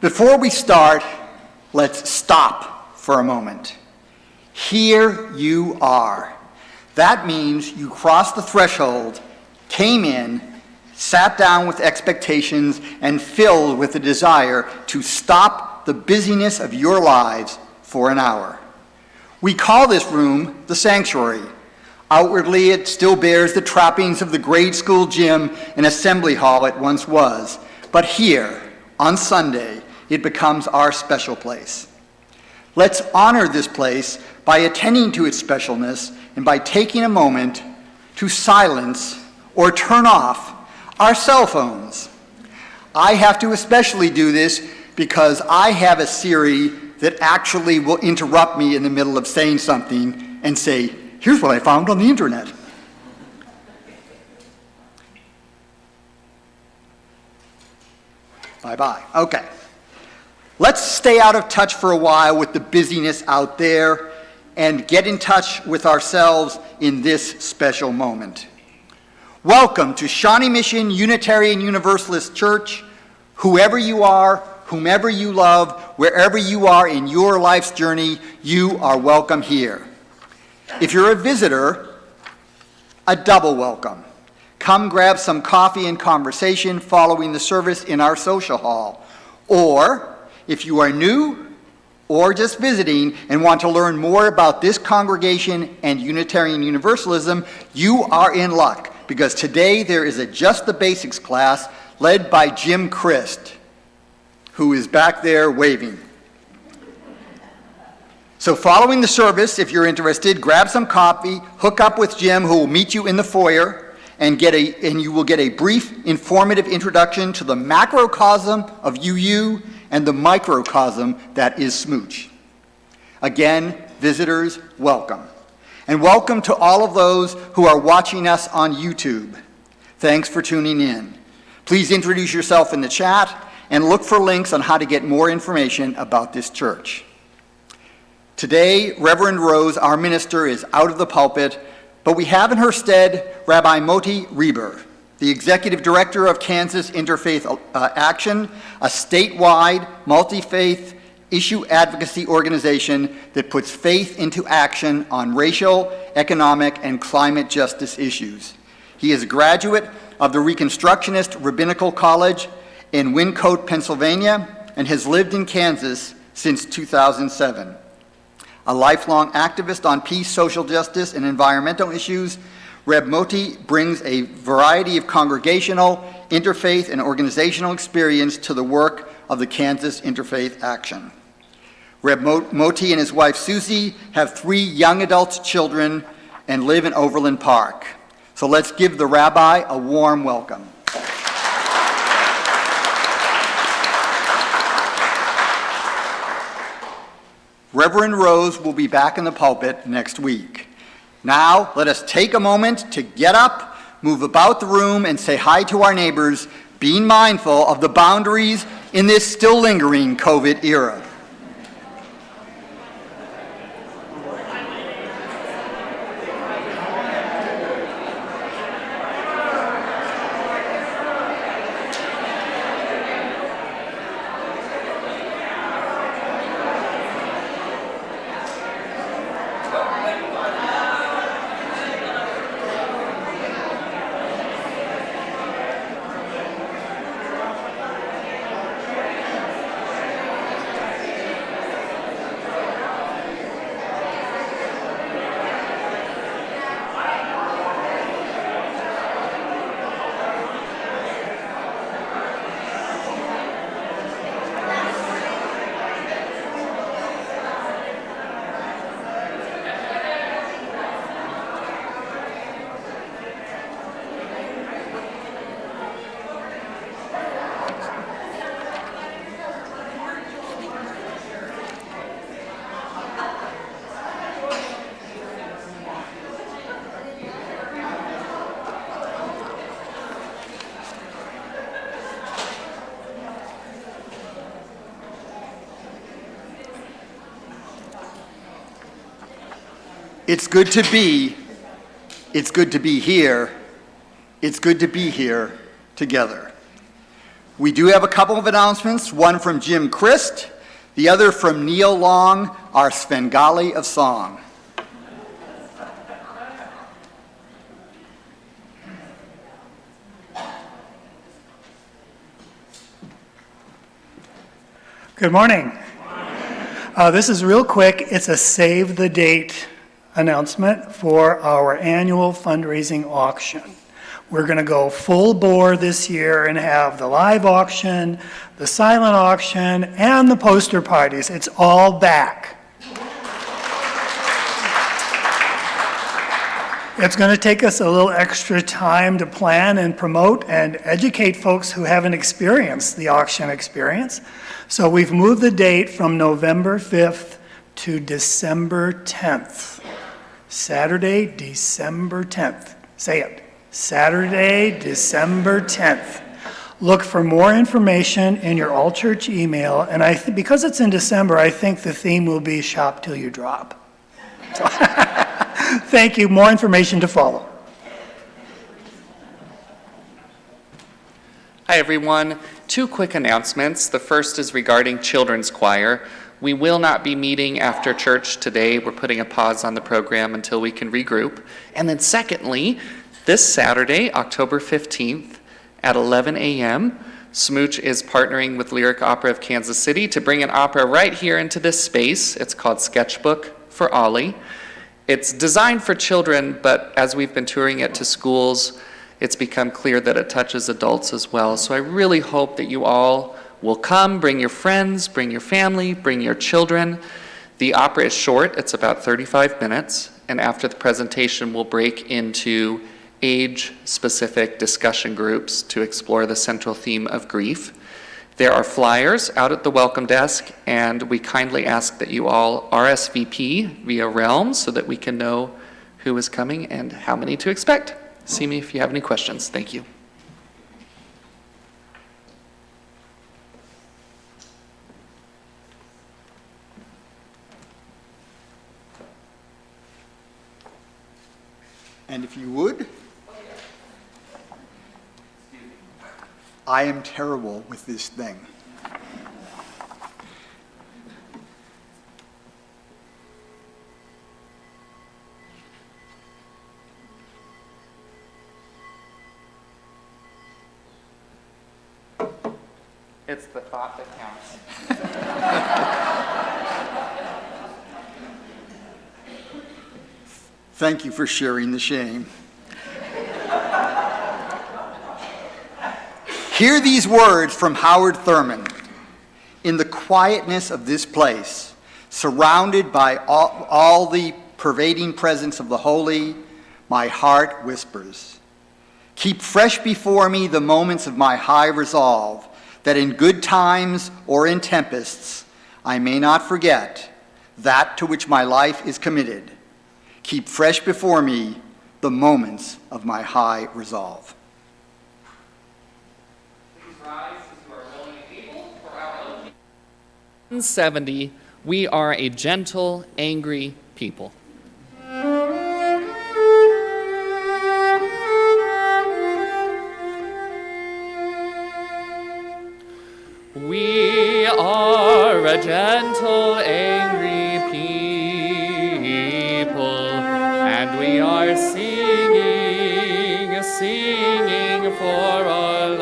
Before we start, let's stop for a moment. Here you are. That means you crossed the threshold, came in, sat down with expectations, and filled with the desire to stop the busyness of your lives for an hour. We call this room the sanctuary. Outwardly, it still bears the trappings of the grade school gym and assembly hall it once was. But here, on Sunday, it becomes our special place. Let's honor this place by attending to its specialness and by taking a moment to silence or turn off our cell phones. I have to especially do this because I have a Siri that actually will interrupt me in the middle of saying something and say, "Here's what I found on the internet." Bye-bye. Okay. Let's stay out of touch for a while with the busyness out there and get in touch with ourselves in this special moment. Welcome to Shawnee Mission Unitarian Universalist Church. Whoever you are, whomever you love, wherever you are in your life's journey, you are welcome here. If you're a visitor, a double welcome. Come grab some coffee and conversation following the service in our social hall. Or, if you are new or just visiting and want to learn more about this congregation and Unitarian Universalism, you are in luck, because today there is a Just the Basics class led by Jim Christ, who is back there waving. So following the service, if you're interested, grab some coffee, hook up with Jim, who will meet you in the foyer, and you will get a brief, informative introduction to the macrocosm of UU and the microcosm that is SMUUCh. Again, visitors, welcome. And welcome to all of those who are watching us on YouTube. Thanks for tuning in. Please introduce yourself in the chat and look for links on how to get more information about this church. Today, Reverend Rose, our minister, is out of the pulpit, but we have in her stead Rabbi Moti Rieber, the executive director of Kansas Interfaith Action, a statewide, multi-faith issue advocacy organization that puts faith into action on racial, economic, and climate justice issues. He is a graduate of the Reconstructionist Rabbinical College in Wyncote, Pennsylvania, and has lived in Kansas since 2007. A lifelong activist on peace, social justice, and environmental issues, Reb Moti brings a variety of congregational, interfaith, and organizational experience to the work of the Kansas Interfaith Action. Reb Moti and his wife Susie have 3 young adult children and live in Overland Park. So let's give the rabbi a warm welcome. Reverend Rose will be back in the pulpit next week. Now, let us take a moment to get up, move about the room, and say hi to our neighbors, being mindful of the boundaries in this still lingering COVID era. It's good to be here. It's good to be here together. We do have a couple of announcements, one from Jim Christ, the other from Neil Long, our Svengali of song. Good morning. This is real quick. It's a save the date announcement for our annual fundraising auction. We're going to go full bore this year and have the live auction, the silent auction, and the poster parties. It's all back. It's going to take us a little extra time to plan and promote and educate folks who haven't experienced the auction experience. So we've moved the date from November 5th to December 10th. Saturday, December 10th. Say it. Saturday, December 10th. Look for more information in your all-church email, and because it's in December, I think the theme will be Shop Till You Drop. So, thank you. More information to follow. Hi, everyone. 2 quick announcements. The first is regarding children's choir. We will not be meeting after church today. We're putting a pause on the program until we can regroup. And then secondly, this Saturday, October 15th at 11 a.m., SMUUCh is partnering with Lyric Opera of Kansas City to bring an opera right here into this space. It's called Sketchbook for Ollie. It's designed for children, but as we've been touring it to schools, it's become clear that it touches adults as well. So I really hope that you all will come, bring your friends, bring your family, bring your children. The opera is short, it's about 35 minutes, and after the presentation we'll break into age-specific discussion groups to explore the central theme of grief. There are flyers out at the welcome desk, and we kindly ask that you all RSVP via Realm so that we can know who is coming and how many to expect. See me if you have any questions. Thank you. And if you would, I am terrible with this thing. It's the thought that counts. Thank you for sharing the shame. Hear these words from Howard Thurman. In the quietness of this place, surrounded by all the pervading presence of the holy, my heart whispers. Keep fresh before me the moments of my high resolve, that in good times or in tempests, I may not forget that to which my life is committed. Keep fresh before me the moments of my high resolve. Please rise as you are willing and able for our oath. 170, we are a gentle, angry people. We are a gentle, angry people, and we are singing, singing for our lives.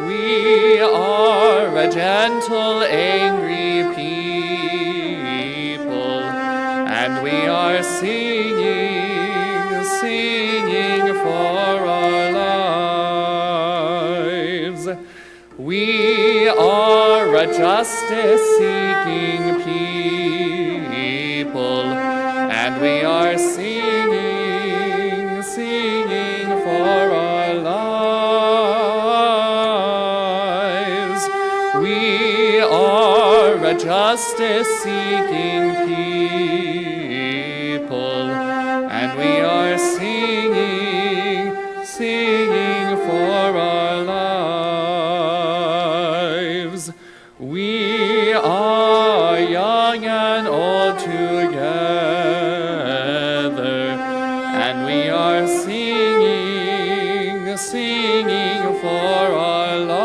We are a gentle, angry people, and we are singing, singing for our lives. We are a justice-seeking people, and we are singing, singing for our lives. We are a justice-seeking people, and we are singing, singing for our lives. We are young and old together, and we are singing, singing for our lives.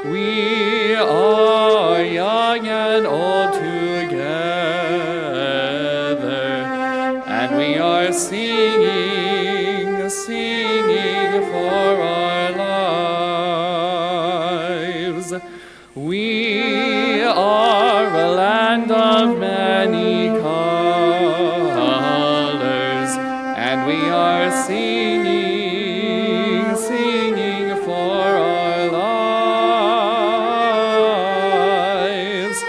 We are young and old together, and we are singing, singing for our lives. We are a land of many colors, and we are singing, singing for our lives.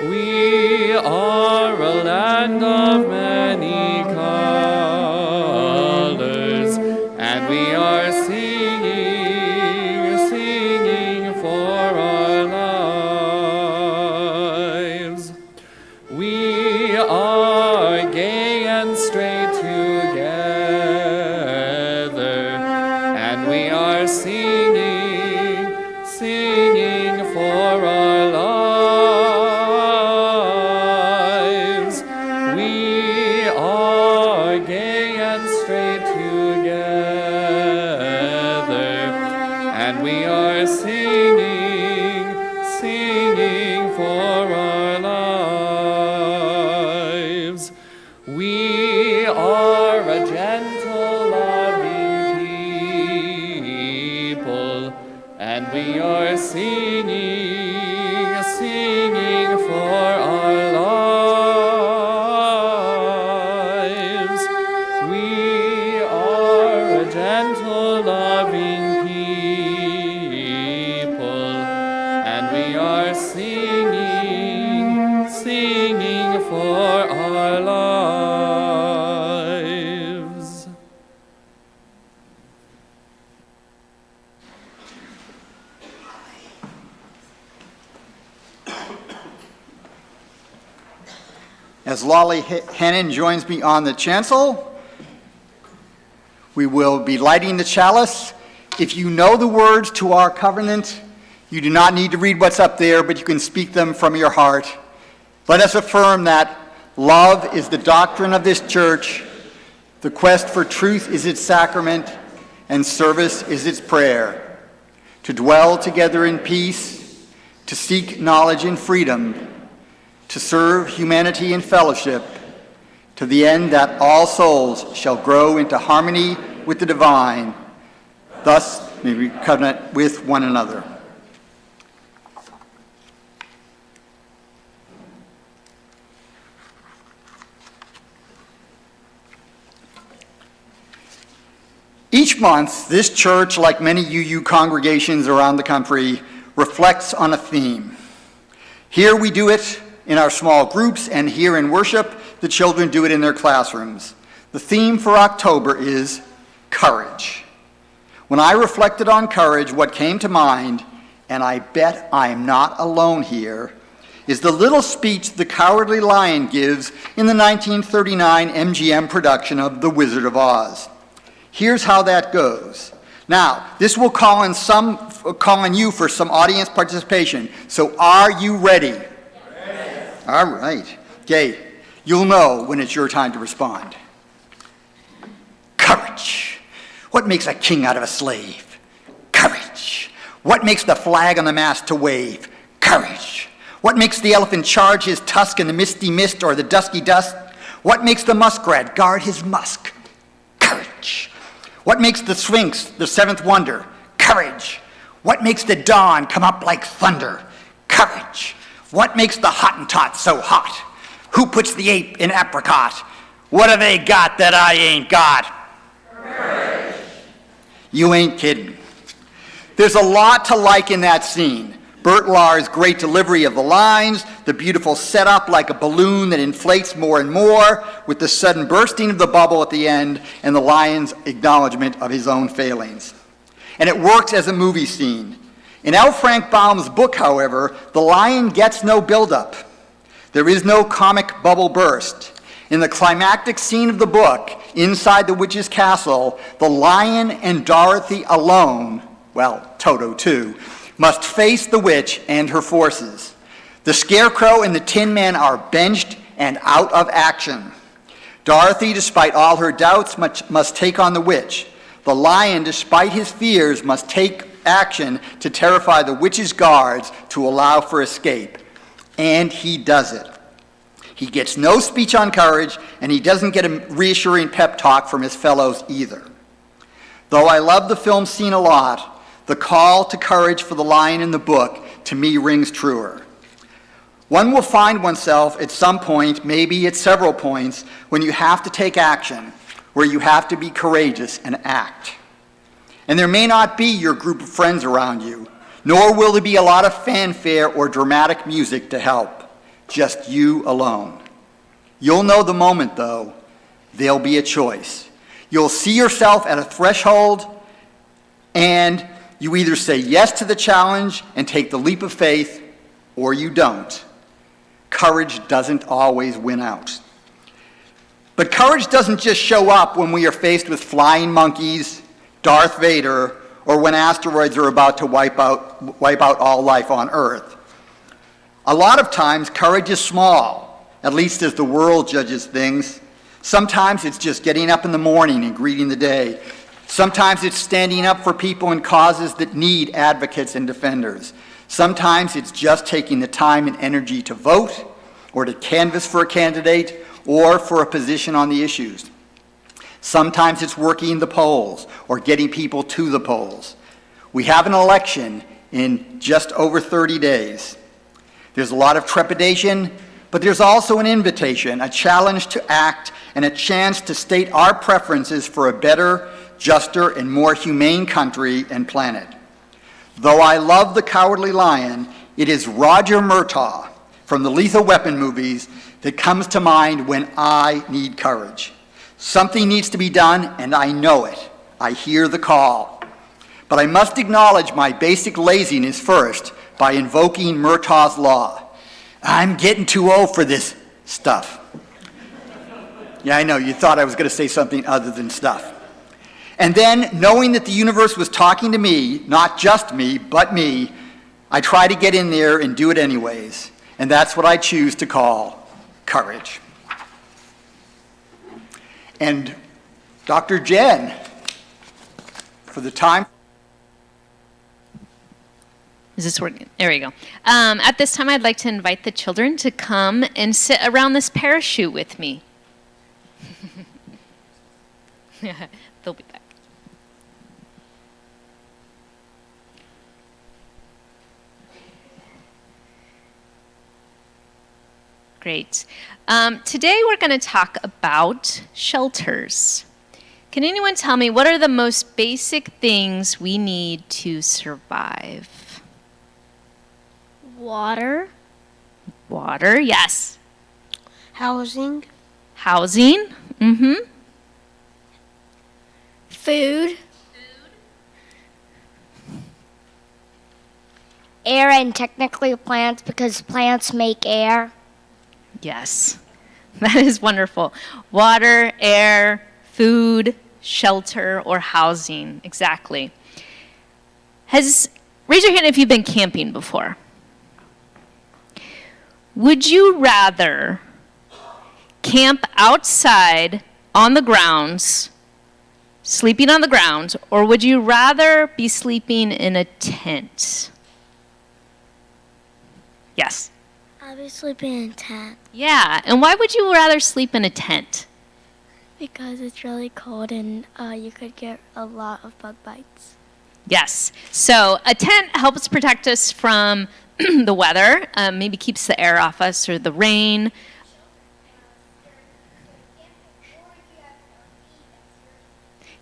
We are a land of many colors, and we are singing, singing for our lives. We are gay and straight together, and we are singing, singing for our lives. We are gay and straight together, and we are singing, singing for our lives. We are a gentle, loving people, and we are singing, singing for our lives. We are a gentle, loving people, and we are singing, singing for our lives. As Lolly Hannon joins me on the chancel, we will be lighting the chalice. If you know the words to our covenant, you do not need to read what's up there, but you can speak them from your heart. Let us affirm that love is the doctrine of this church, the quest for truth is its sacrament, and service is its prayer. To dwell together in peace, to seek knowledge in freedom, to serve humanity in fellowship, to the end that all souls shall grow into harmony with the divine, thus may we covenant with one another. Each month, this church, like many UU congregations around the country, reflects on a theme. Here we do it in our small groups, and here in worship, the children do it in their classrooms. The theme for October is courage. When I reflected on courage, what came to mind, and I bet I am not alone here, is the little speech the Cowardly Lion gives in the 1939 MGM production of The Wizard of Oz. Here's how that goes. Now, this will call on you for some audience participation. So are you ready? Yes. All right. Okay. You'll know when it's your time to respond. Courage. What makes a king out of a slave? Courage. What makes the flag on the mast to wave? Courage. What makes the elephant charge his tusk in the misty mist or the dusky dust? What makes the muskrat guard his musk? Courage. What makes the Sphinx the seventh wonder? Courage. What makes the dawn come up like thunder? Courage. What makes the Hottentot so hot? Who puts the ape in apricot? What have they got that I ain't got? Courage. You ain't kidding. There's a lot to like in that scene. Bert Lahr's great delivery of the lines, the beautiful setup like a balloon that inflates more and more, with the sudden bursting of the bubble at the end, and the lion's acknowledgement of his own failings. And it works as a movie scene. In L. Frank Baum's book, however, the lion gets no buildup. There is no comic bubble burst. In the climactic scene of the book, inside the witch's castle, the lion and Dorothy alone, well, Toto too, must face the witch and her forces. The Scarecrow and the Tin Man are benched and out of action. Dorothy, despite all her doubts, must take on the witch. The lion, despite his fears, must take action to terrify the witch's guards to allow for escape. And he does it. He gets no speech on courage, and he doesn't get a reassuring pep talk from his fellows either. Though I love the film scene a lot, the call to courage for the lion in the book, to me, rings truer. One will find oneself at some point, maybe at several points, when you have to take action, where you have to be courageous and act. And there may not be your group of friends around you, nor will there be a lot of fanfare or dramatic music to help. Just you alone. You'll know the moment, though. There'll be a choice. You'll see yourself at a threshold, and you either say yes to the challenge and take the leap of faith, or you don't. Courage doesn't always win out. But courage doesn't just show up when we are faced with flying monkeys, Darth Vader, or when asteroids are about to wipe out all life on Earth. A lot of times, courage is small, at least as the world judges things. Sometimes it's just getting up in the morning and greeting the day. Sometimes it's standing up for people and causes that need advocates and defenders. Sometimes it's just taking the time and energy to vote, or to canvass for a candidate, or for a position on the issues. Sometimes it's working the polls, or getting people to the polls. We have an election in just over 30 days. There's a lot of trepidation, but there's also an invitation, a challenge to act, and a chance to state our preferences for a better, juster, and more humane country and planet. Though I love the Cowardly Lion, it is Roger Murtaugh from the Lethal Weapon movies that comes to mind when I need courage. Something needs to be done, and I know it. I hear the call. But I must acknowledge my basic laziness first by invoking Murtaugh's law. I'm getting too old for this stuff. Yeah, I know, you thought I was going to say something other than stuff. And then, knowing that the universe was talking to me, not just me, but me, I try to get in there and do it anyways. And that's what I choose to call courage. And Dr. Jen, for the time. Is this working? There we go. At this time, I'd like to invite the children to come and sit around this parachute with me. They'll be back. Great. Today we're going to talk about shelters. Can anyone tell me what are the most basic things we need to survive? Water, Water, yes. housing, Housing, mm-hmm. food, air, and technically plants because plants make air. Yes, that is wonderful. Water, air, food, shelter, or housing, exactly. Raise your hand if you've been camping before. Would you rather camp outside on the grounds, sleeping on the ground, or would you rather be sleeping in a tent? Yes. I'll be sleeping in a tent Yeah, and why would you rather sleep in a tent? because it's really cold and you could get a lot of bug bites. Yes, so a tent helps protect us from the weather, maybe keeps the air off us or the rain.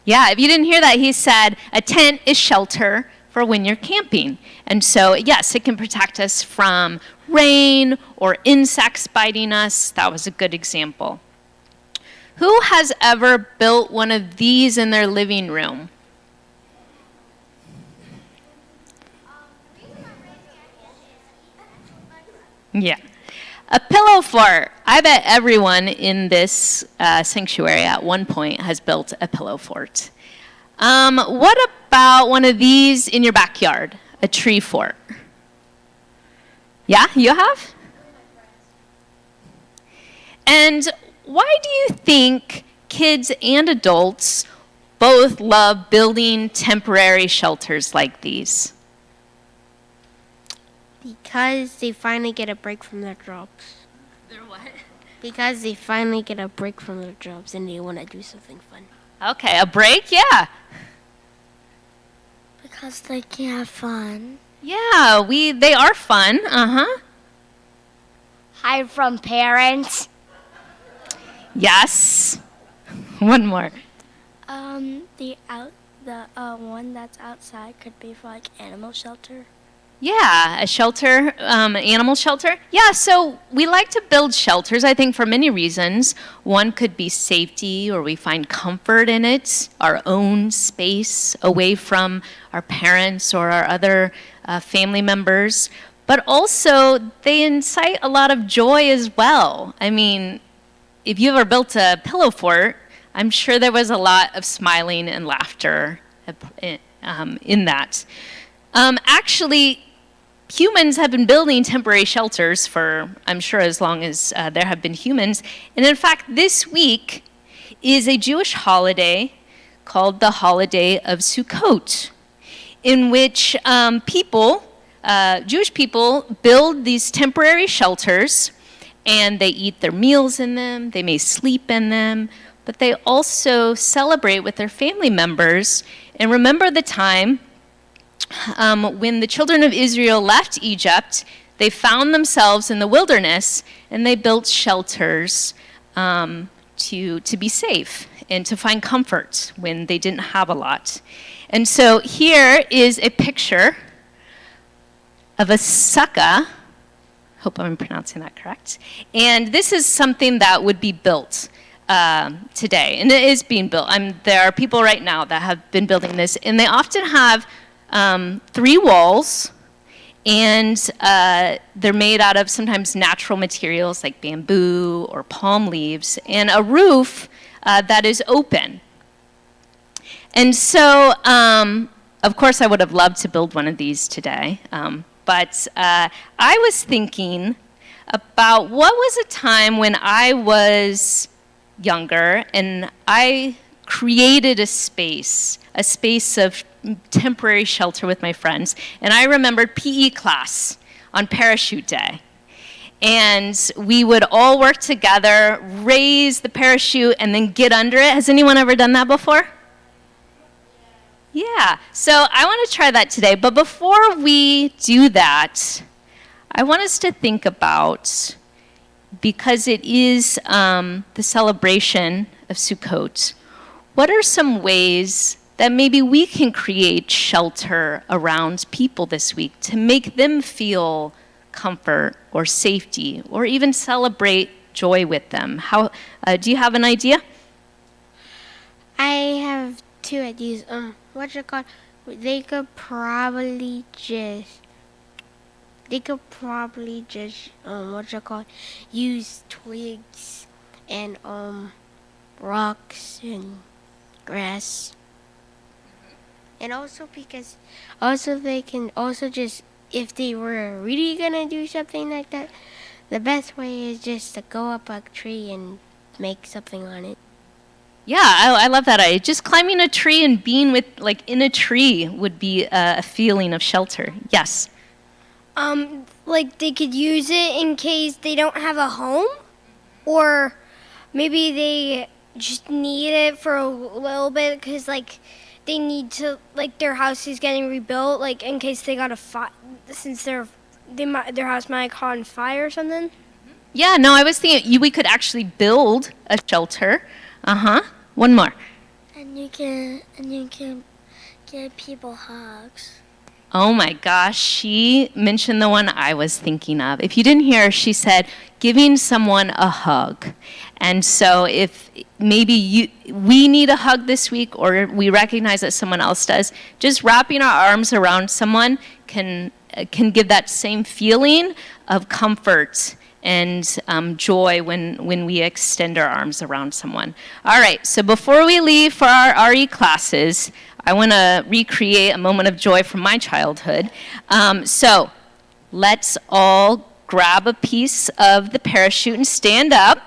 Yeah, if you didn't hear that, he said a tent is shelter for when you're camping. And so, yes, it can protect us from rain or insects biting us. That was a good example. Who has ever built one of these in their living room? Yeah. A pillow fort. I bet everyone in this sanctuary at one point has built a pillow fort. What about one of these in your backyard? A tree fort. Yeah, you have? And why do you think kids and adults both love building temporary shelters like these? Because they finally get a break from their jobs. They're what? Because they finally get a break from their jobs and they want to do something fun. Okay, a break? Yeah. Because they can have fun. Yeah, they are fun. Uh-huh. Hide from parents. Yes. One more. The one that's outside could be for like animal shelter. Yeah, a shelter, animal shelter. Yeah, so we like to build shelters, I think, for many reasons. One could be safety, or we find comfort in it, our own space away from our parents or our other family members. But also, they incite a lot of joy as well. I mean, if you ever built a pillow fort, I'm sure there was a lot of smiling and laughter in that. Actually, humans have been building temporary shelters for, I'm sure, as long as there have been humans. And in fact, this week is a Jewish holiday called the holiday of SMUUCh, in which Jewish people build these temporary shelters, and they eat their meals in them, they may sleep in them, but they also celebrate with their family members and remember the time when the children of Israel left Egypt. They found themselves in the wilderness, and they built shelters to be safe and to find comfort when they didn't have a lot. And so here is a picture of a sukkah. Hope I'm pronouncing that correct. And this is something that would be built today, and it is being built. There are people right now that have been building this, and they often have 3 walls, and they're made out of sometimes natural materials like bamboo or palm leaves, and a roof that is open. And so, of course, I would have loved to build one of these today, but I was thinking about what was a time when I was younger and I created a space of temporary shelter with my friends. And I remembered PE class on parachute day. and we would all work together, raise the parachute, and then get under it. Has anyone ever done that before? Yeah, so I want to try that today. But before we do that, I want us to think about, because it is the celebration of Sukkot, what are some ways that maybe we can create shelter around people this week to make them feel comfort or safety, or even celebrate joy with them? How do you have an idea? I have 2 ideas. What's it called? They could probably just what's it called? Use twigs and rocks and grass. And also because they can also just, if they were really gonna do something like that, the best way is just to go up a tree and make something on it. Yeah, I love that idea. Just climbing a tree and being in a tree would be a feeling of shelter. Yes. Like they could use it in case they don't have a home, or maybe they just need it for a little bit because they need to, their house is getting rebuilt, in case they got a fire, since their house might caught on fire or something. Yeah, no, I was thinking we could actually build a shelter. One more. And you can give people hugs. Oh my gosh, she mentioned the one I was thinking of. If you didn't hear, she said giving someone a hug. And so if maybe we need a hug this week, or we recognize that someone else does, just wrapping our arms around someone can give that same feeling of comfort and joy when we extend our arms around someone. All right, so before we leave for our RE classes, I want to recreate a moment of joy from my childhood. So let's all grab a piece of the parachute and stand up.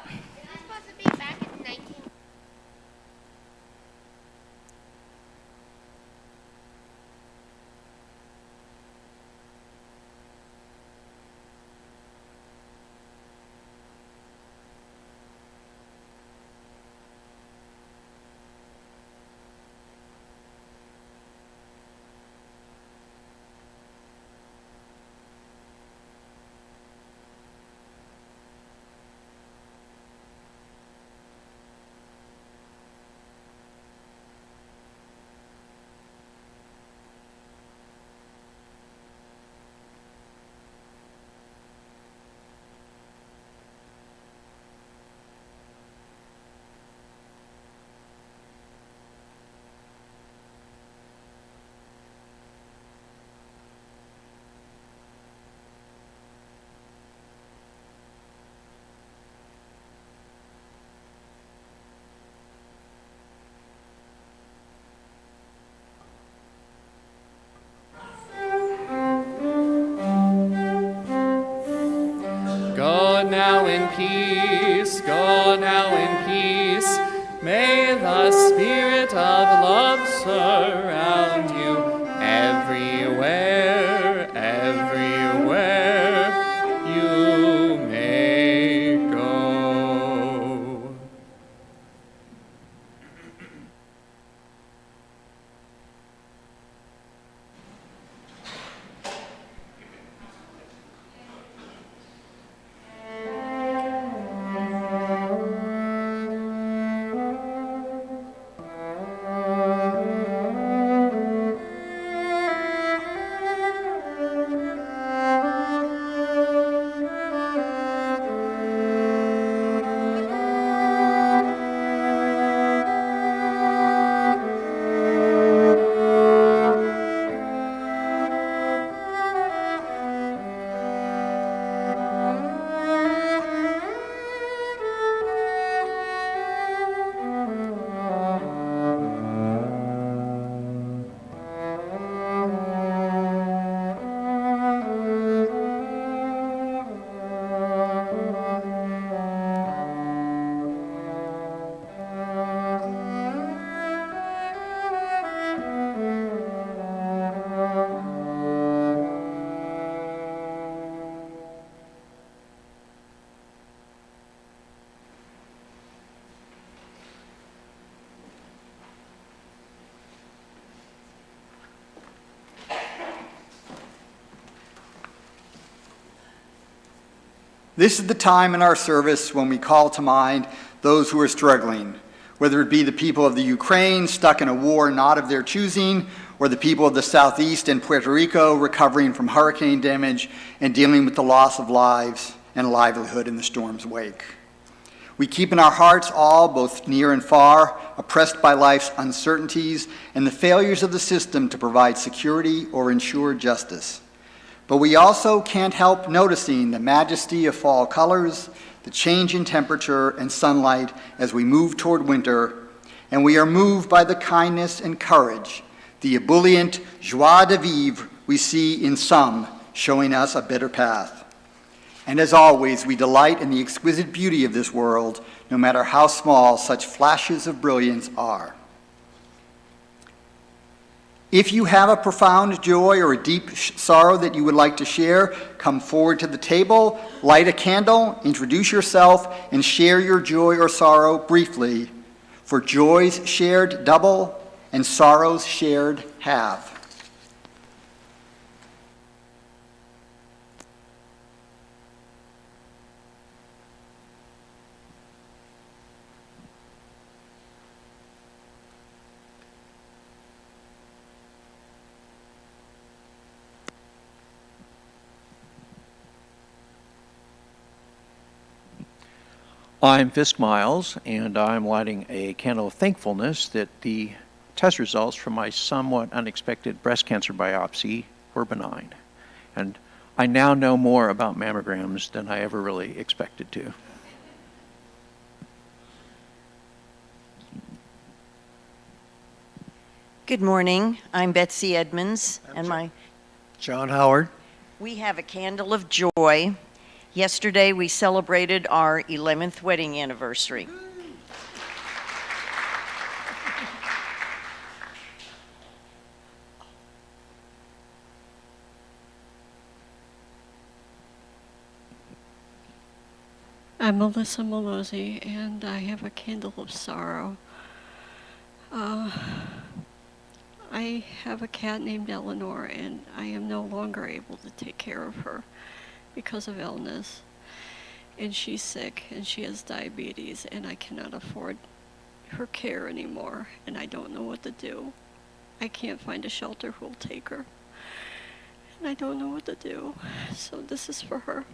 Go now in peace, go now in peace. May the spirit of love surround you everywhere, everywhere you may go. This is the time in our service when we call to mind those who are struggling, whether it be the people of the Ukraine stuck in a war not of their choosing, or the people of the Southeast and Puerto Rico recovering from hurricane damage and dealing with the loss of lives and livelihood in the storm's wake. We keep in our hearts all, both near and far, oppressed by life's uncertainties and the failures of the system to provide security or ensure justice. But we also can't help noticing the majesty of fall colors, the change in temperature and sunlight as we move toward winter, and we are moved by the kindness and courage, the ebullient joie de vivre we see in some, showing us a better path. And as always, we delight in the exquisite beauty of this world, no matter how small such flashes of brilliance are. If you have a profound joy or a deep sorrow that you would like to share, come forward to the table, light a candle, introduce yourself, and share your joy or sorrow briefly. For joys shared double, and sorrows shared halve. I'm Fisk Miles, and I'm lighting a candle of thankfulness that the test results from my somewhat unexpected breast cancer biopsy were benign. And I now know more about mammograms than I ever really expected to. Good morning. I'm Betsy Edmonds, and John Howard. we have a candle of joy. Yesterday we celebrated our 11th wedding anniversary. I'm Melissa Malozzi, and I have a candle of sorrow. I have a cat named Eleanor, and I am no longer able to take care of her because of illness. And she's sick, and she has diabetes, and I cannot afford her care anymore, and I don't know what to do. I can't find a shelter who will take her, and I don't know what to do. So this is for her.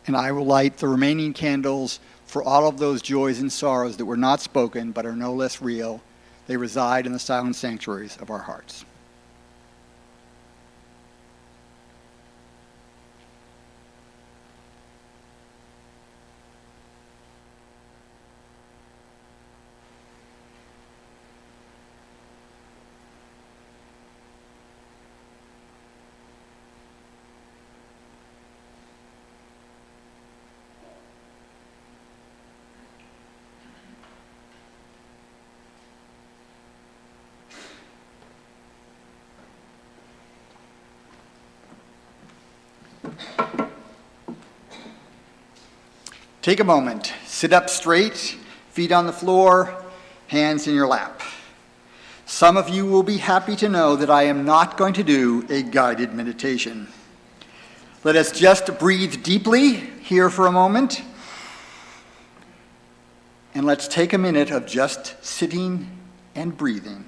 And I will light the remaining candles for all of those joys and sorrows that were not spoken but are no less real. They reside in the silent sanctuaries of our hearts. Take a moment, sit up straight, feet on the floor, hands in your lap. Some of you will be happy to know that I am not going to do a guided meditation. Let us just breathe deeply here for a moment, and let's take a minute of just sitting and breathing.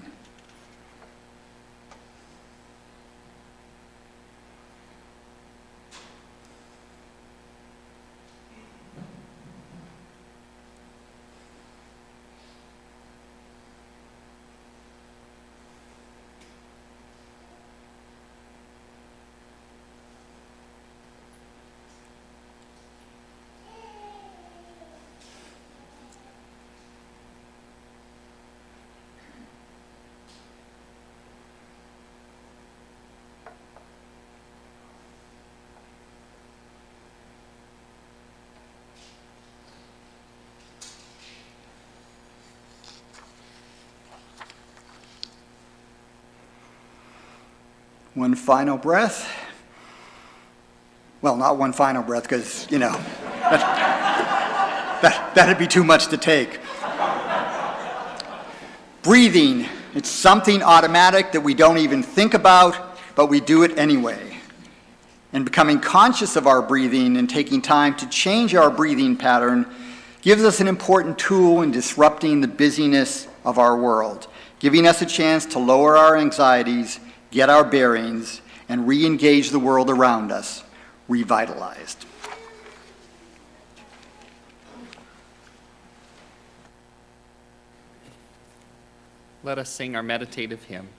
One final breath. Well, not one final breath, because, That'd be too much to take. Breathing, it's something automatic that we don't even think about, but we do it anyway. And becoming conscious of our breathing and taking time to change our breathing pattern gives us an important tool in disrupting the busyness of our world, giving us a chance to lower our anxieties, get our bearings, and re-engage the world around us, revitalized. Let us sing our meditative hymn.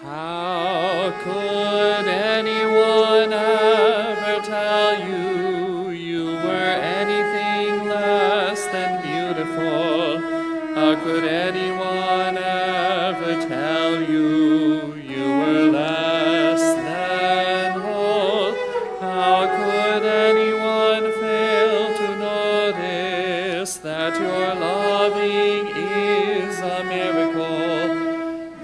How could anyone ever tell you you were anything less than beautiful? How could anyone ever tell you you were less than whole? How could anyone fail to notice that your loving is a miracle?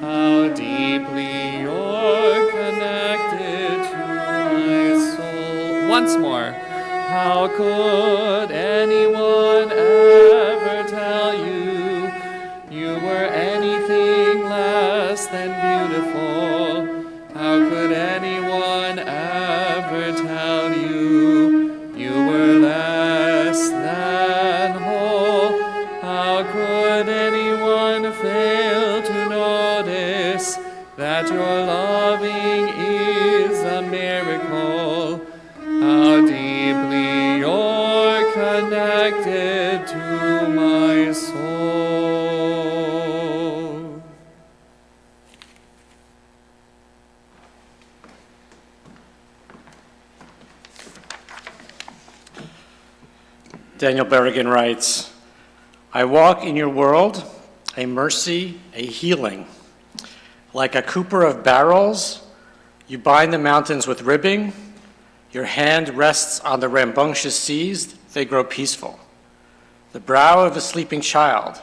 How deeply you're connected to my soul. Once more. How could anyone ever tell you you were anything less than beautiful? How could anyone ever tell you you were less than whole? How could anyone fail to notice that your loving is a miracle? How deeply you're connected to my soul. Daniel Berrigan writes, I walk in your world, a mercy, a healing. Like a cooper of barrels, you bind the mountains with ribbing. Your hand rests on the rambunctious seas, they grow peaceful. The brow of a sleeping child.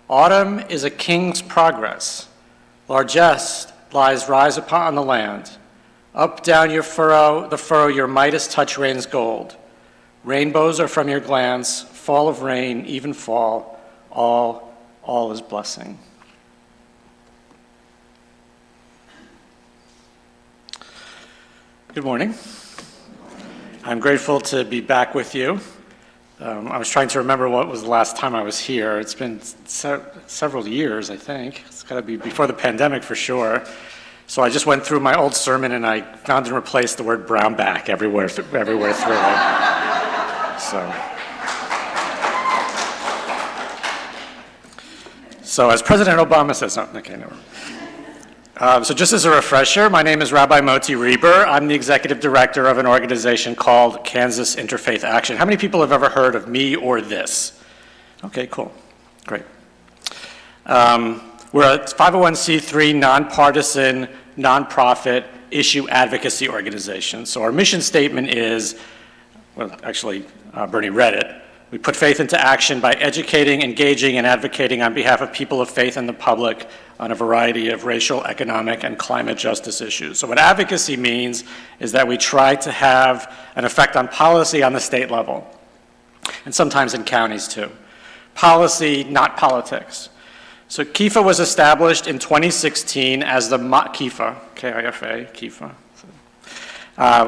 Autumn is a king's progress. Largesse lies rise upon the land. Up down your furrow, the furrow your Midas touch rains gold. Rainbows are from your glance, fall of rain, even fall, all is blessing. Good morning. I'm grateful to be back with you. I was trying to remember what was the last time I was here. It's been several years, I think. It's got to be before the pandemic for sure. So I just went through my old sermon and I found and replaced the word brown back everywhere through it. So as President Obama says, no, okay, never mind. So just as a refresher, my name is Rabbi Moti Rieber. I'm the executive director of an organization called Kansas Interfaith Action. How many people have ever heard of me or this? Okay, cool, great. We're a 501c3 nonpartisan, nonprofit issue advocacy organization. So our mission statement is, well, actually, Bernie read it. We put faith into action by educating, engaging, and advocating on behalf of people of faith and the public on a variety of racial, economic, and climate justice issues. So what advocacy means is that we try to have an effect on policy on the state level, and sometimes in counties too. Policy, not politics. So KIFA was established in 2016 as the KIFA, K-I-F-A, KIFA.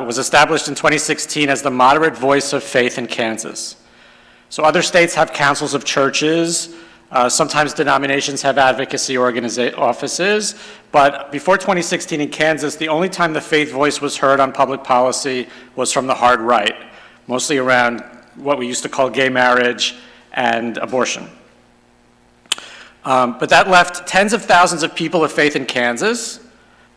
Was established in 2016 as the moderate voice of faith in Kansas. So other states have councils of churches, sometimes denominations have advocacy offices, but before 2016 in Kansas, the only time the faith voice was heard on public policy was from the hard right, mostly around what we used to call gay marriage and abortion. But that left tens of thousands of people of faith in Kansas,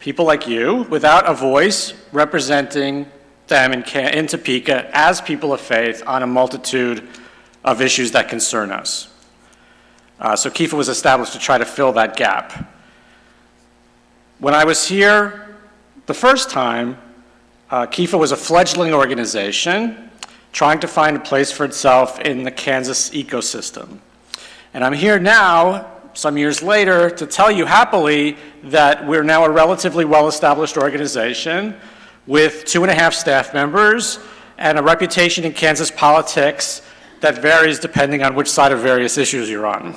people like you, without a voice representing them in Topeka as people of faith on a multitude of issues that concern us. So KIFA was established to try to fill that gap. When I was here the first time, KIFA was a fledgling organization trying to find a place for itself in the Kansas ecosystem. And I'm here now some years later to tell you happily that we're now a relatively well-established organization with 2.5 staff members and a reputation in Kansas politics that varies depending on which side of various issues you're on.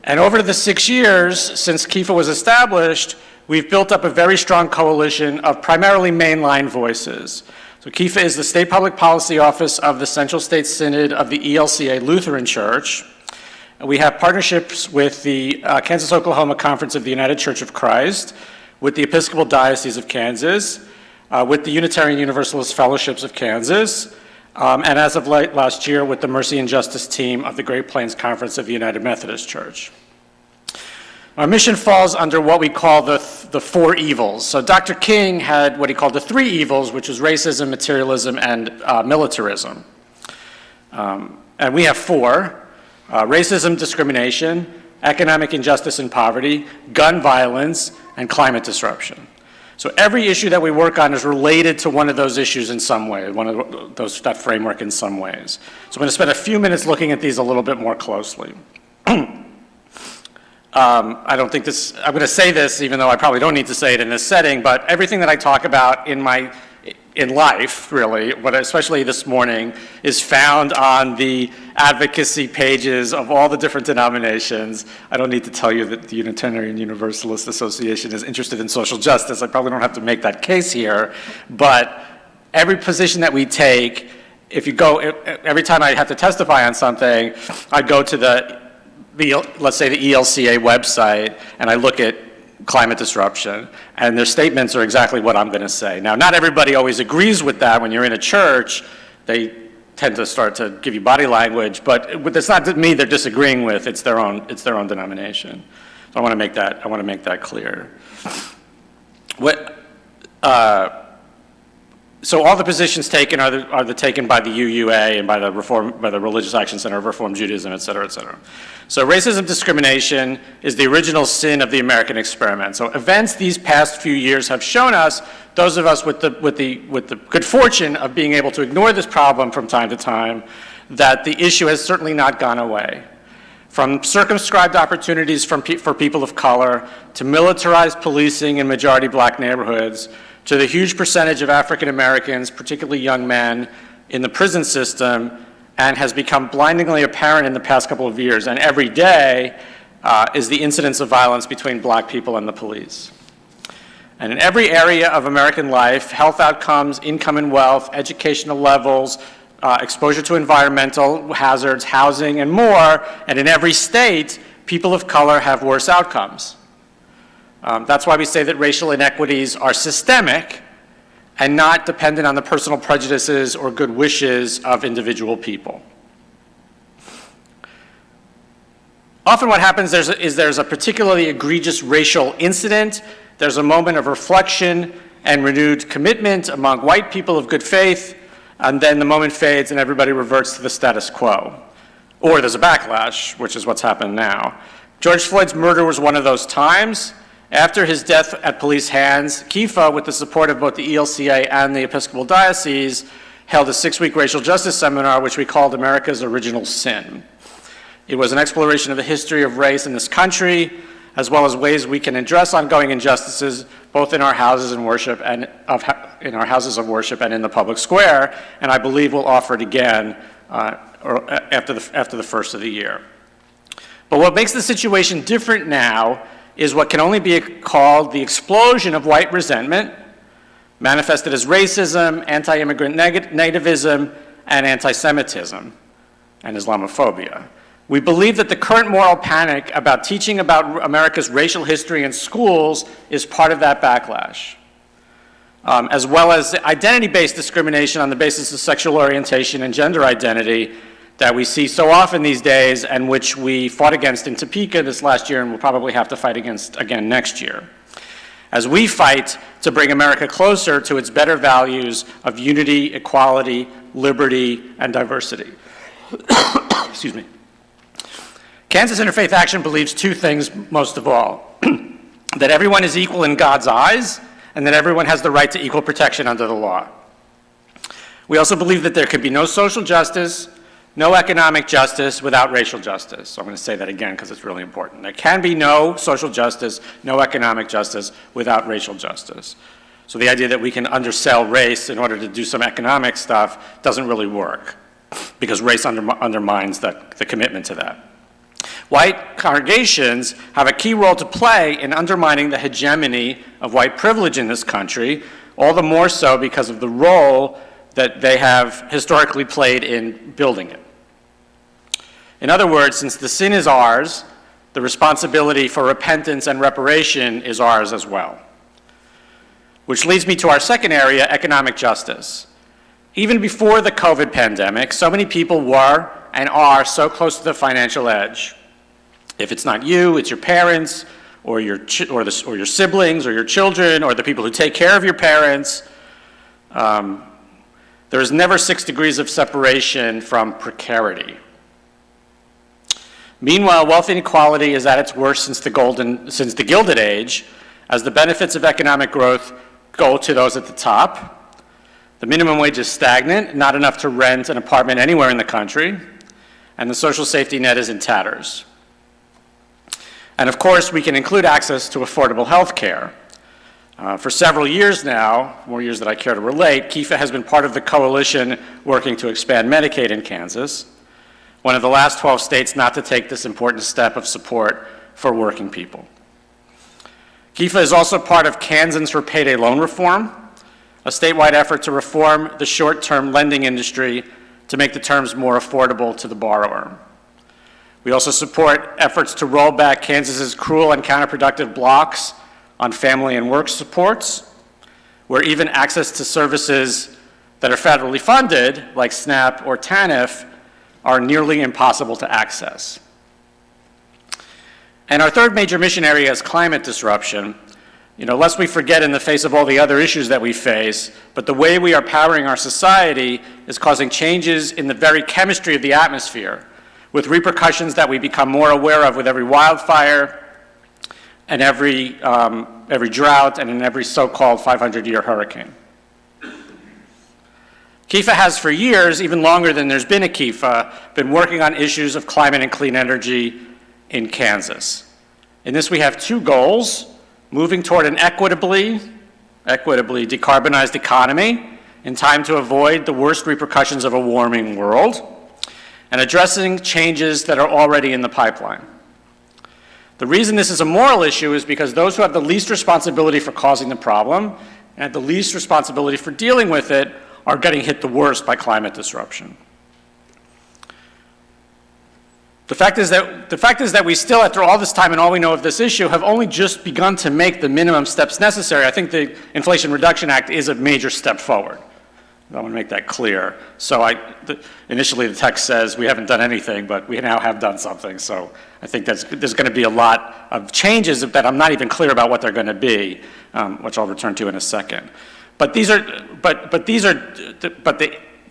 And over the 6 years since KIFA was established, we've built up a very strong coalition of primarily mainline voices. So KIFA is the State Public Policy Office of the Central State Synod of the ELCA Lutheran Church. We have partnerships with the Kansas-Oklahoma Conference of the United Church of Christ, with the Episcopal Diocese of Kansas, with the Unitarian Universalist Fellowships of Kansas, and as of late last year with the Mercy and Justice team of the Great Plains Conference of the United Methodist Church. Our mission falls under what we call the 4 evils. So Dr. King had what he called the 3 evils, which was racism, materialism, and militarism. And we have 4. Racism, discrimination, economic injustice and poverty, gun violence, and climate disruption. So every issue that we work on is related to one of those issues in some way, that framework in some ways. So I'm going to spend a few minutes looking at these a little bit more closely. I don't think this, I'm going to say this even though I probably don't need to say it in this setting, but everything that I talk about in life, really, but especially this morning, is found on the advocacy pages of all the different denominations. I don't need to tell you that the Unitarian Universalist Association is interested in social justice. I probably don't have to make that case here, but every position that we take, if you go, every time I have to testify on something, I go to let's say the ELCA website, and I look at climate disruption, and their statements are exactly what I'm going to say. Now, not everybody always agrees with that. When you're in a church, they tend to start to give you body language, but it's not me they're disagreeing with. It's their own denomination. So I want to make that clear. So all the positions taken are taken by the UUA and by the Religious Action Center of Reform Judaism, et cetera, et cetera. So racism discrimination is the original sin of the American experiment. So events these past few years have shown us, those of us with the good fortune of being able to ignore this problem from time to time, that the issue has certainly not gone away. From circumscribed opportunities for people of color, to militarized policing in majority black neighborhoods, to the huge percentage of African Americans, particularly young men, in the prison system, and has become blindingly apparent in the past couple of years. And every day is the incidence of violence between black people and the police. And in every area of American life, health outcomes, income and wealth, educational levels, exposure to environmental hazards, housing, and more, and in every state, people of color have worse outcomes. That's why we say that racial inequities are systemic and not dependent on the personal prejudices or good wishes of individual people. Often what happens is there's a particularly egregious racial incident, there's a moment of reflection and renewed commitment among white people of good faith, and then the moment fades and everybody reverts to the status quo. Or there's a backlash, which is what's happened now. George Floyd's murder was one of those times. After his death at police hands, KIFA, with the support of both the ELCA and the Episcopal Diocese, held a 6-week racial justice seminar, which we called America's Original Sin. It was an exploration of the history of race in this country, as well as ways we can address ongoing injustices, both in our houses of worship and in the public square. And I believe we'll offer it again after the first of the year. But what makes the situation different now is what can only be called the explosion of white resentment, manifested as racism, anti-immigrant nativism, and anti-Semitism, and Islamophobia. We believe that the current moral panic about teaching about America's racial history in schools is part of that backlash, as well as identity-based discrimination on the basis of sexual orientation and gender identity that we see so often these days, and which we fought against in Topeka this last year and will probably have to fight against again next year, as we fight to bring America closer to its better values of unity, equality, liberty, and diversity. Excuse me. Kansas Interfaith Action believes 2 things most of all: that everyone is equal in God's eyes, and that everyone has the right to equal protection under the law. We also believe that there can be no social justice, no economic justice without racial justice. So I'm going to say that again because it's really important. There can be no social justice, no economic justice without racial justice. So the idea that we can undersell race in order to do some economic stuff doesn't really work because race undermines the commitment to that. White congregations have a key role to play in undermining the hegemony of white privilege in this country, all the more so because of the role that they have historically played in building it. In other words, since the sin is ours, the responsibility for repentance and reparation is ours as well. Which leads me to our second area, economic justice. Even before the COVID pandemic, so many people were and are so close to the financial edge. If it's not you, it's your parents, or your siblings, or your children, or the people who take care of your parents. There is never 6 degrees of separation from precarity. Meanwhile, wealth inequality is at its worst since the Gilded Age, as the benefits of economic growth go to those at the top. The minimum wage is stagnant, not enough to rent an apartment anywhere in the country, and the social safety net is in tatters. And of course, we can include access to affordable health care. For several years now, more years than I care to relate, KIFA has been part of the coalition working to expand Medicaid in Kansas, one of the last 12 states not to take this important step of support for working people. KIFA is also part of Kansans for Payday Loan Reform, a statewide effort to reform the short-term lending industry to make the terms more affordable to the borrower. We also support efforts to roll back Kansas's cruel and counterproductive blocks on family and work supports, where even access to services that are federally funded, like SNAP or TANF, are nearly impossible to access. And our third major mission area is climate disruption. Lest we forget in the face of all the other issues that we face, but the way we are powering our society is causing changes in the very chemistry of the atmosphere, with repercussions that we become more aware of with every wildfire and every drought and in every so-called 500-year hurricane. KIFA has for years, even longer than there's been a KIFA, been working on issues of climate and clean energy in Kansas. In this we have 2 goals: moving toward an equitably decarbonized economy in time to avoid the worst repercussions of a warming world, and addressing changes that are already in the pipeline. The reason this is a moral issue is because those who have the least responsibility for causing the problem and the least responsibility for dealing with it are getting hit the worst by climate disruption. The fact is that we still, after all this time and all we know of this issue, have only just begun to make the minimum steps necessary. I think the Inflation Reduction Act is a major step forward. I want to make that clear. So initially the text says we haven't done anything, but we now have done something. So I think there's going to be a lot of changes that I'm not even clear about what they're going to be, which I'll return to in a second. But the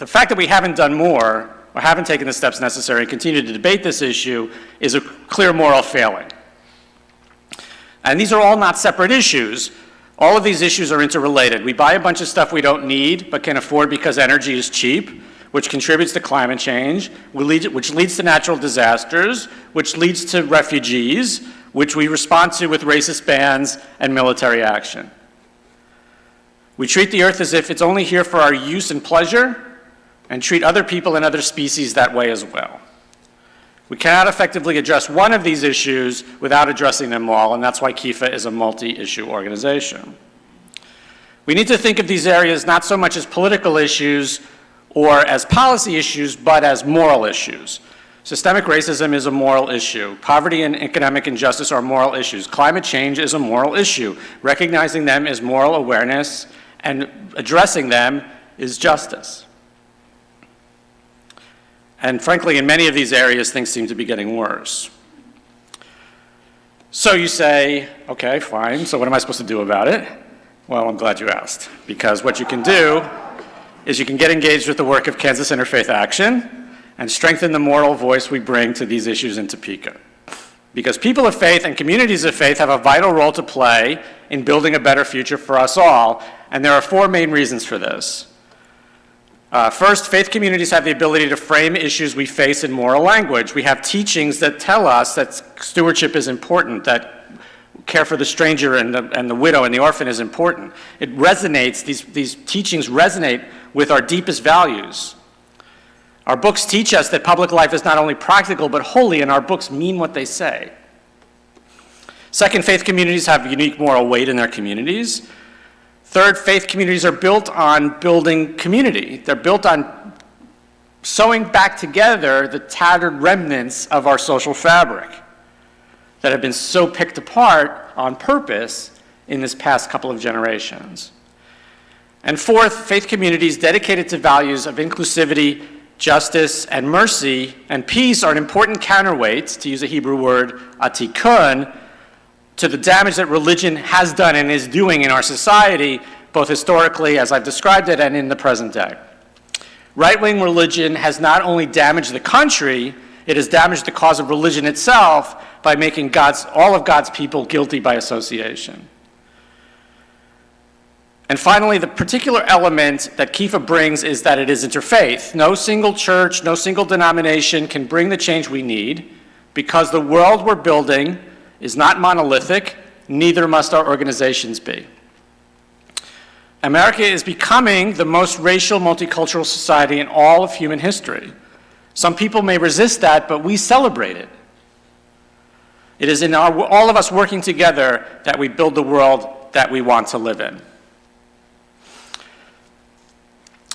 fact that we haven't done more or haven't taken the steps necessary and continue to debate this issue is a clear moral failing. And these are all not separate issues. All of these issues are interrelated. We buy a bunch of stuff we don't need but can afford because energy is cheap, which contributes to climate change, which leads to natural disasters, which leads to refugees, which we respond to with racist bans and military action. We treat the earth as if it's only here for our use and pleasure, and treat other people and other species that way as well. We cannot effectively address one of these issues without addressing them all, and that's why KIFA is a multi-issue organization. We need to think of these areas not so much as political issues or as policy issues, but as moral issues. Systemic racism is a moral issue. Poverty and economic injustice are moral issues. Climate change is a moral issue. Recognizing them is moral awareness, and addressing them is justice. And frankly, in many of these areas, things seem to be getting worse. So you say, okay, fine, so what am I supposed to do about it? Well, I'm glad you asked, because what you can do is you can get engaged with the work of Kansas Interfaith Action and strengthen the moral voice we bring to these issues in Topeka. Because people of faith and communities of faith have a vital role to play in building a better future for us all, and there are 4 main reasons for this. First, faith communities have the ability to frame issues we face in moral language. We have teachings that tell us that stewardship is important, that care for the stranger and the widow and the orphan is important. It resonates, these teachings resonate with our deepest values. Our books teach us that public life is not only practical but holy, and our books mean what they say. Second, faith communities have unique moral weight in their communities. Third, faith communities are built on building community. They're built on sewing back together the tattered remnants of our social fabric that have been so picked apart on purpose in this past couple of generations. And fourth, faith communities dedicated to values of inclusivity, justice, and mercy, and peace are an important counterweight, to use a Hebrew word, tikkun, to the damage that religion has done and is doing in our society, both historically, as I've described it, and in the present day. Right-wing religion has not only damaged the country, it has damaged the cause of religion itself by making all of God's people guilty by association. And finally, the particular element that KIFA brings is that it is interfaith. No single church, no single denomination can bring the change we need, because the world we're building is not monolithic, neither must our organizations be. America is becoming the most racial, multicultural society in all of human history. Some people may resist that, but we celebrate it. It is in all of us working together that we build the world that we want to live in.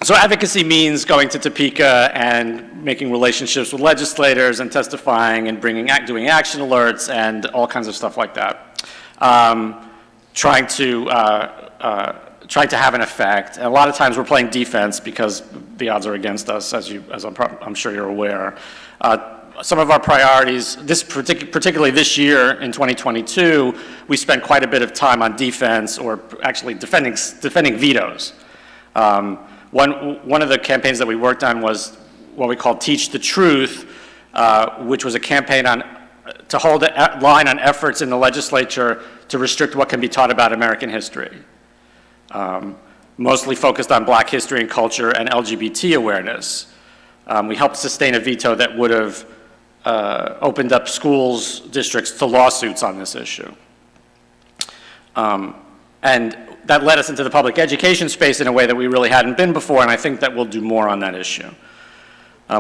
So advocacy means going to Topeka and making relationships with legislators and testifying and doing action alerts and all kinds of stuff like that. Trying to have an effect. And a lot of times we're playing defense because the odds are against us, as I'm sure you're aware. Some of our priorities, particularly this year in 2022, we spent quite a bit of time on defense, or actually defending vetoes. One of the campaigns that we worked on was what we called Teach the Truth, which was a campaign to hold a line on efforts in the legislature to restrict what can be taught about American history. Mostly focused on Black history and culture and LGBT awareness. We helped sustain a veto that would have opened up schools, districts to lawsuits on this issue. And that led us into the public education space in a way that we really hadn't been before, and I think that we'll do more on that issue.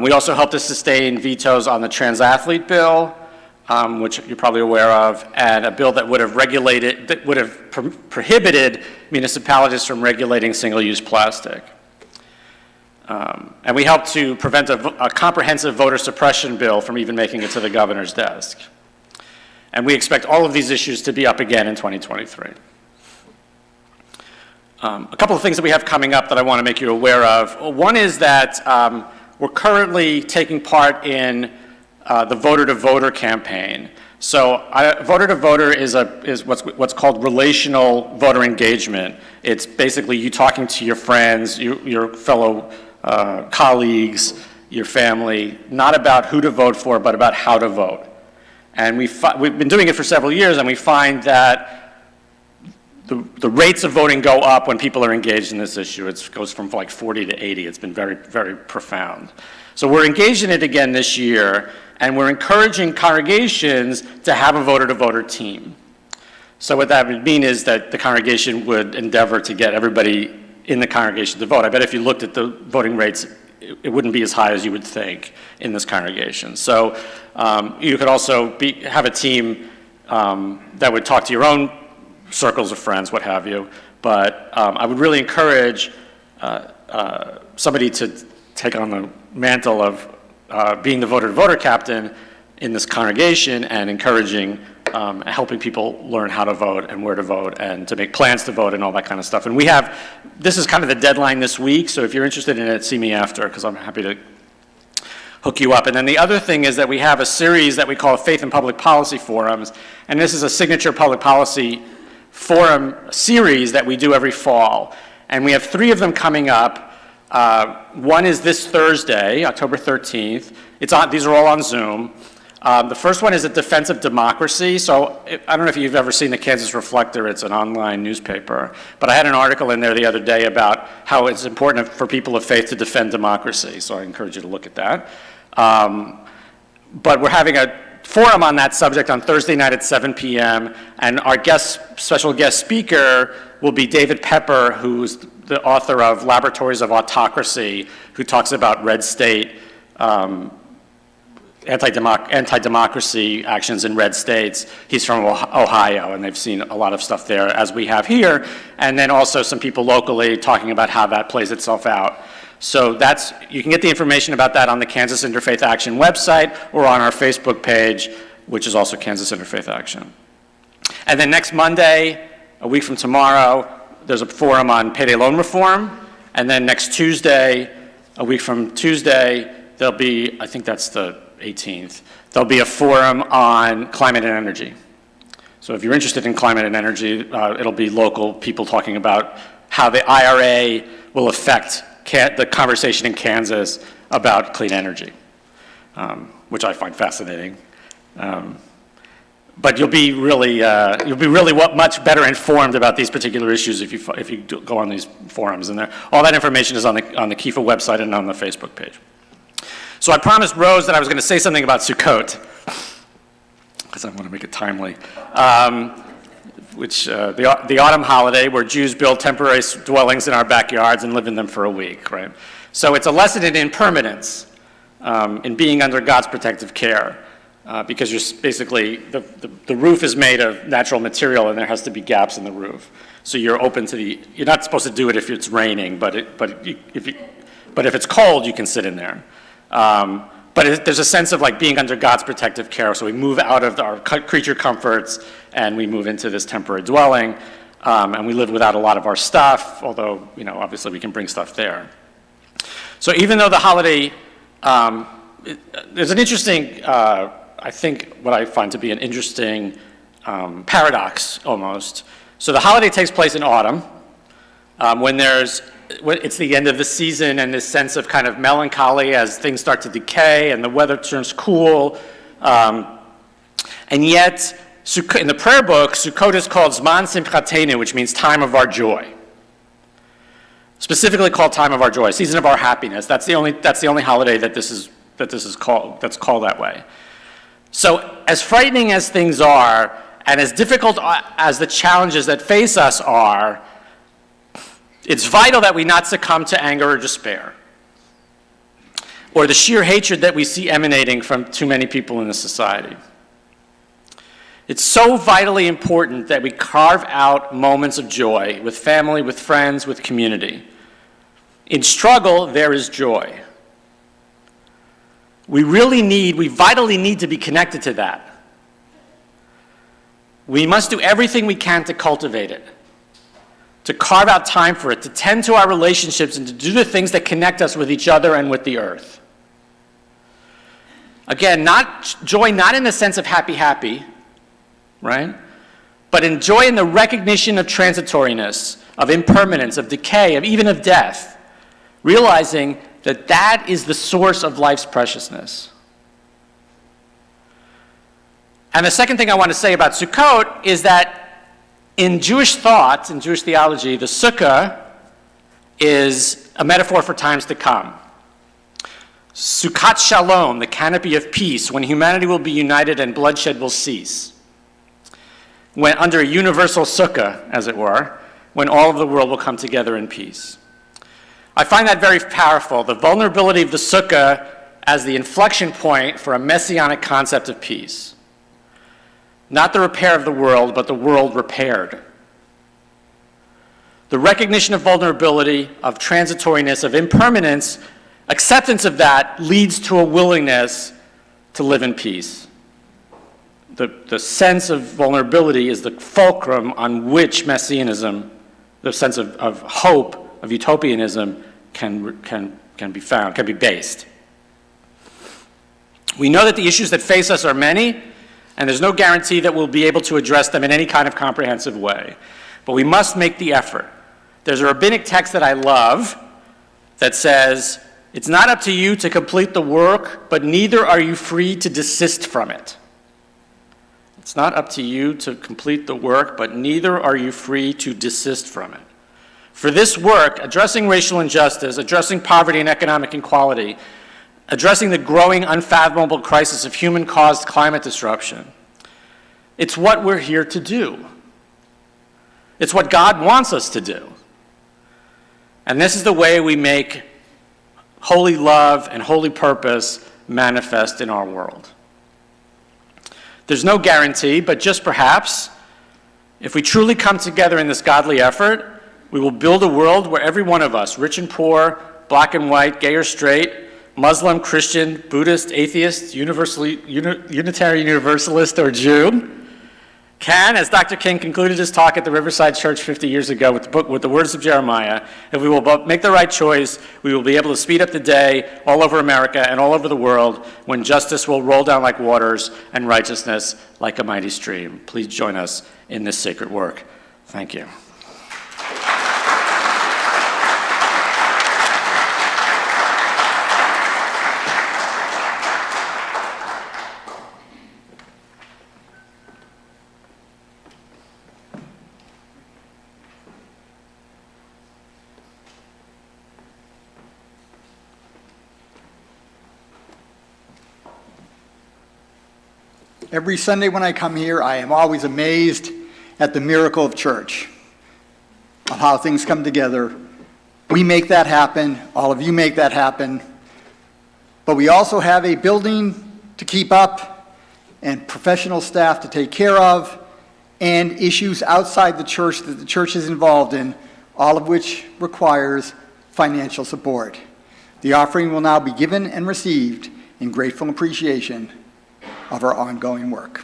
We also helped to sustain vetoes on the trans athlete bill, which you're probably aware of, and a bill that would have prohibited municipalities from regulating single-use plastic. And we helped to prevent a comprehensive voter suppression bill from even making it to the governor's desk. And we expect all of these issues to be up again in 2023. A couple of things that we have coming up that I want to make you aware of. One is that we're currently taking part in the voter-to-voter campaign. So voter-to-voter is what's called relational voter engagement. It's basically you talking to your friends, your fellow colleagues, your family, not about who to vote for, but about how to vote. And we've been doing it for several years, and we find that the rates of voting go up when people are engaged in this issue. It goes from like 40 to 80. It's been very, very profound. So we're engaged in it again this year, and we're encouraging congregations to have a voter-to-voter team. So what that would mean is that the congregation would endeavor to get everybody in the congregation to vote. I bet if you looked at the voting rates, it wouldn't be as high as you would think in this congregation. So you could also have a team that would talk to your own circles of friends, what have you. But I would really encourage somebody to take on the mantle of being the voter-to-voter captain in this congregation and encouraging, helping people learn how to vote and where to vote and to make plans to vote and all that kind of stuff. And this is kind of the deadline this week, so if you're interested in it, see me after, because I'm happy to hook you up. And then the other thing is that we have a series that we call Faith and Public Policy Forums, and this is a signature public policy forum series that we do every fall. And we have 3 of them coming up. One is this Thursday, October 13th. These are all on Zoom. The first one is a defense of democracy. So I don't know if you've ever seen the Kansas Reflector. It's an online newspaper. But I had an article in there the other day about how it's important for people of faith to defend democracy. So I encourage you to look at that. But we're having a forum on that subject on Thursday night at 7 p.m. And our special guest speaker will be David Pepper, who's the author of Laboratories of Autocracy, who talks about red state, anti-democracy actions in red states. He's from Ohio, and they've seen a lot of stuff there, as we have here. And then also some people locally talking about how that plays itself out. So you can get the information about that on the Kansas Interfaith Action website or on our Facebook page, which is also Kansas Interfaith Action. And then next Monday, a week from tomorrow, there's a forum on payday loan reform. And then next Tuesday, a week from Tuesday, there'll be, I think that's the 18th, there'll be a forum on climate and energy. So if you're interested in climate and energy, it'll be local people talking about how the IRA will affect the conversation in Kansas about clean energy, which I find fascinating. But you'll be really much better informed about these particular issues if you go on these forums. And all that information is on the KIFA website and on the Facebook page. So I promised Rose that I was going to say something about Sukkot, because I want to make it timely. Which the autumn holiday where Jews build temporary dwellings in our backyards and live in them for a week, right? So it's a lesson in impermanence, in being under God's protective care, because you're basically, the roof is made of natural material and there has to be gaps in the roof. So you're open to you're not supposed to do it if it's raining, but if it's cold, you can sit in there. But there's a sense of like being under God's protective care. So we move out of our creature comforts and we move into this temporary dwelling, and we live without a lot of our stuff, although, obviously we can bring stuff there. So even though the holiday, there's an interesting, I think what I find to be an interesting paradox almost. So the holiday takes place in autumn, when it's the end of the season and this sense of kind of melancholy as things start to decay and the weather turns cool. And yet, in the prayer book, Sukkot is called Zman Simchatenu, which means time of our joy. Specifically called time of our joy, season of our happiness. That's the only holiday that's called that way. So as frightening as things are, and as difficult as the challenges that face us are, it's vital that we not succumb to anger or despair, or the sheer hatred that we see emanating from too many people in this society. It's so vitally important that we carve out moments of joy with family, with friends, with community. In struggle, there is joy. We vitally need to be connected to that. We must do everything we can to cultivate it, to carve out time for it, to tend to our relationships, and to do the things that connect us with each other and with the earth. Again, joy not in the sense of happy, right? But in joy in the recognition of transitoriness, of impermanence, of decay, even of death, realizing that is the source of life's preciousness. And the second thing I want to say about Sukkot is that in Jewish thought, in Jewish theology, the sukkah is a metaphor for times to come. Sukkot Shalom, the canopy of peace, when humanity will be united and bloodshed will cease. When under a universal sukkah, as it were, when all of the world will come together in peace. I find that very powerful, the vulnerability of the sukkah as the inflection point for a messianic concept of peace. Not the repair of the world, but the world repaired. The recognition of vulnerability, of transitoriness, of impermanence, acceptance of that leads to a willingness to live in peace. The sense of vulnerability is the fulcrum on which messianism, the sense of hope, of utopianism, can be found, can be based. We know that the issues that face us are many, and there's no guarantee that we'll be able to address them in any kind of comprehensive way. But we must make the effort. There's a rabbinic text that I love that says, "It's not up to you to complete the work, but neither are you free to desist from it." It's not up to you to complete the work, but neither are you free to desist from it. For this work, addressing racial injustice, addressing poverty and economic inequality, addressing the growing unfathomable crisis of human-caused climate disruption, it's what we're here to do. It's what God wants us to do. And this is the way we make holy love and holy purpose manifest in our world. There's no guarantee, but just perhaps, if we truly come together in this godly effort, we will build a world where every one of us, rich and poor, black and white, gay or straight, Muslim, Christian, Buddhist, atheist, Unitarian, Universalist, or Jew, can, as Dr. King concluded his talk at the Riverside Church 50 years ago with the words of Jeremiah, if we will make the right choice, we will be able to speed up the day all over America and all over the world when justice will roll down like waters and righteousness like a mighty stream. Please join us in this sacred work. Thank you. Every Sunday when I come here, I am always amazed at the miracle of church, of how things come together. We make that happen. All of you make that happen. But we also have a building to keep up and professional staff to take care of and issues outside the church that the church is involved in, all of which requires financial support. The offering will now be given and received in grateful appreciation of our ongoing work.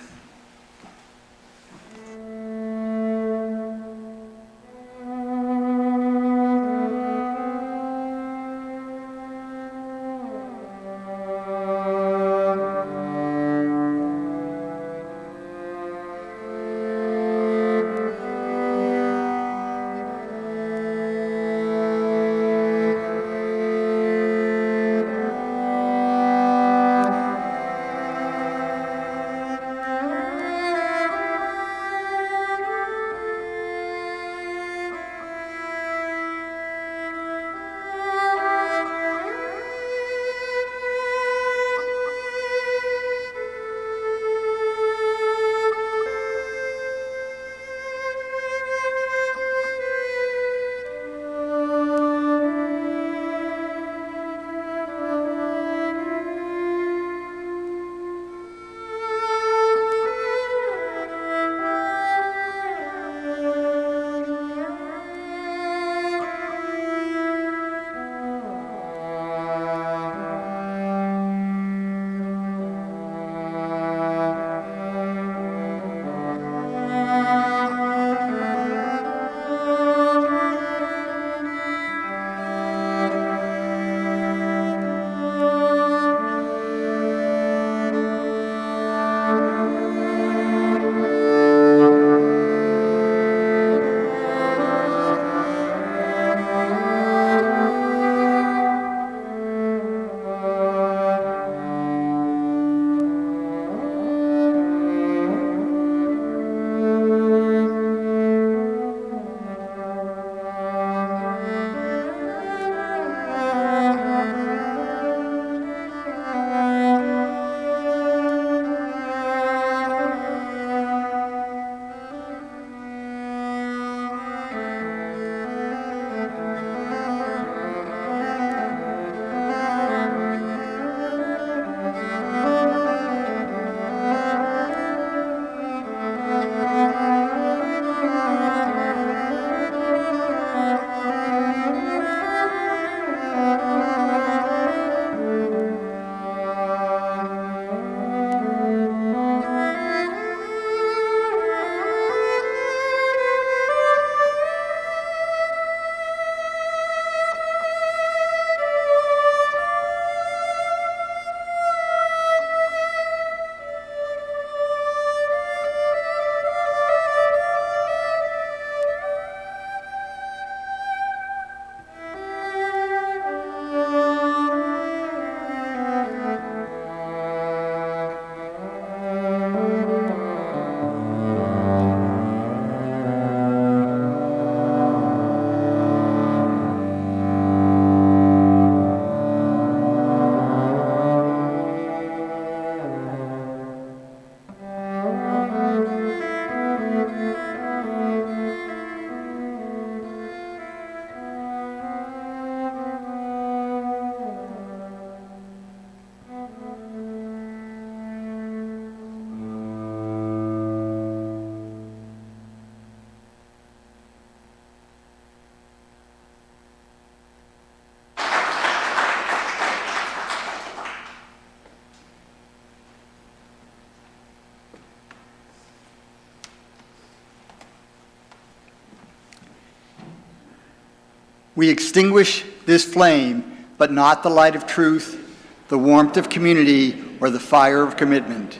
We extinguish this flame, but not the light of truth, the warmth of community, or the fire of commitment.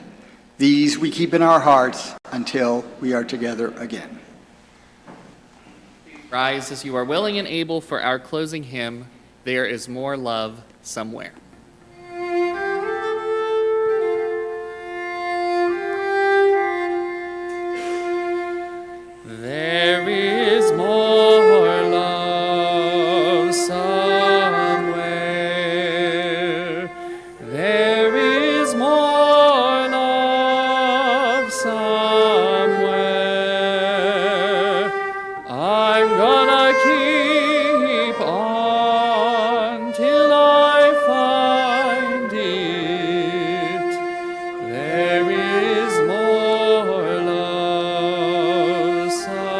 These we keep in our hearts until we are together again. Rise as you are willing and able for our closing hymn, There is More Love Somewhere. There is more love somewhere. There is more love somewhere. I'm gonna keep on till I find it. There is more love somewhere.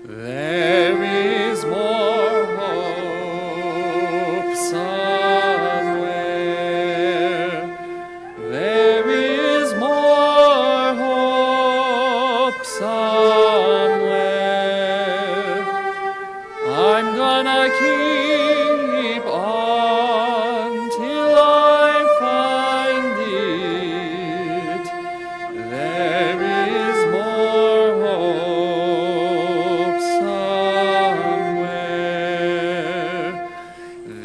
There is more hope somewhere. There is more hope somewhere. I'm gonna keep on till I find it. There is more hope somewhere.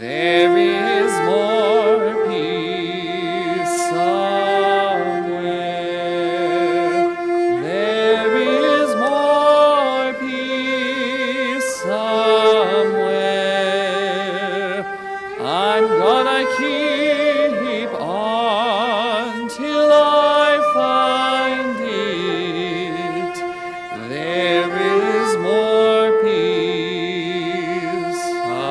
There is more peace somewhere. There is more peace somewhere. I'm gonna keep on till I find it. There is more peace somewhere.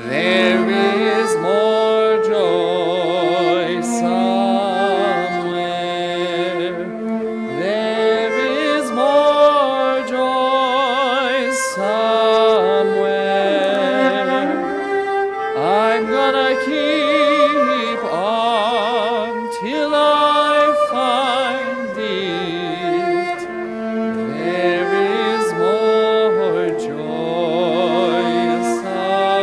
There is more joy somewhere. There is more joy somewhere. I'm gonna keep on till I find it. There is more joy somewhere.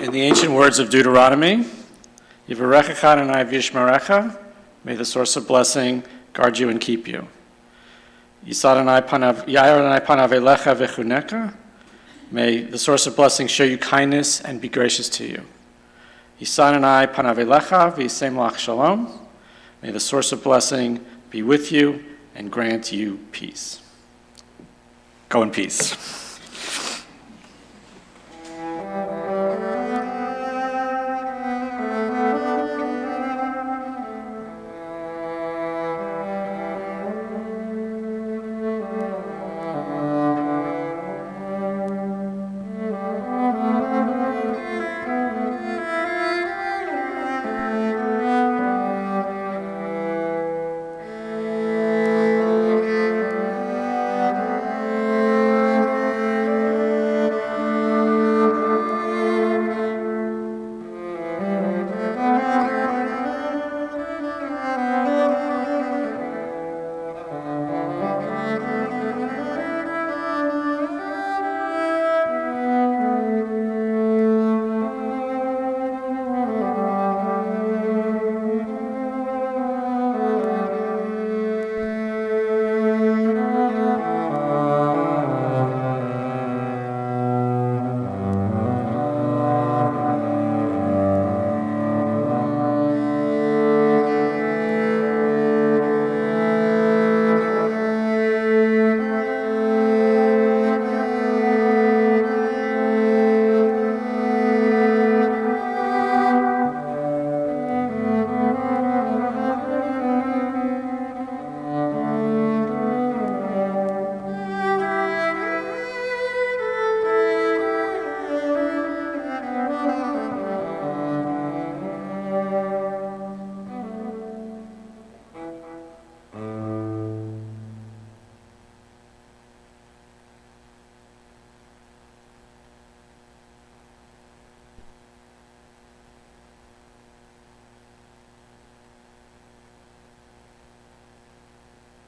In the ancient words of Deuteronomy, Yivarechecha Adonai v'yishmerecha, may the source of blessing guard you and keep you. Yair Adonai panav elecha v'chuneka, may the source of blessing show you kindness and be gracious to you. Yisa Adonai panav elecha v'yisem lach shalom, may the source of blessing be with you and grant you peace. Go in peace.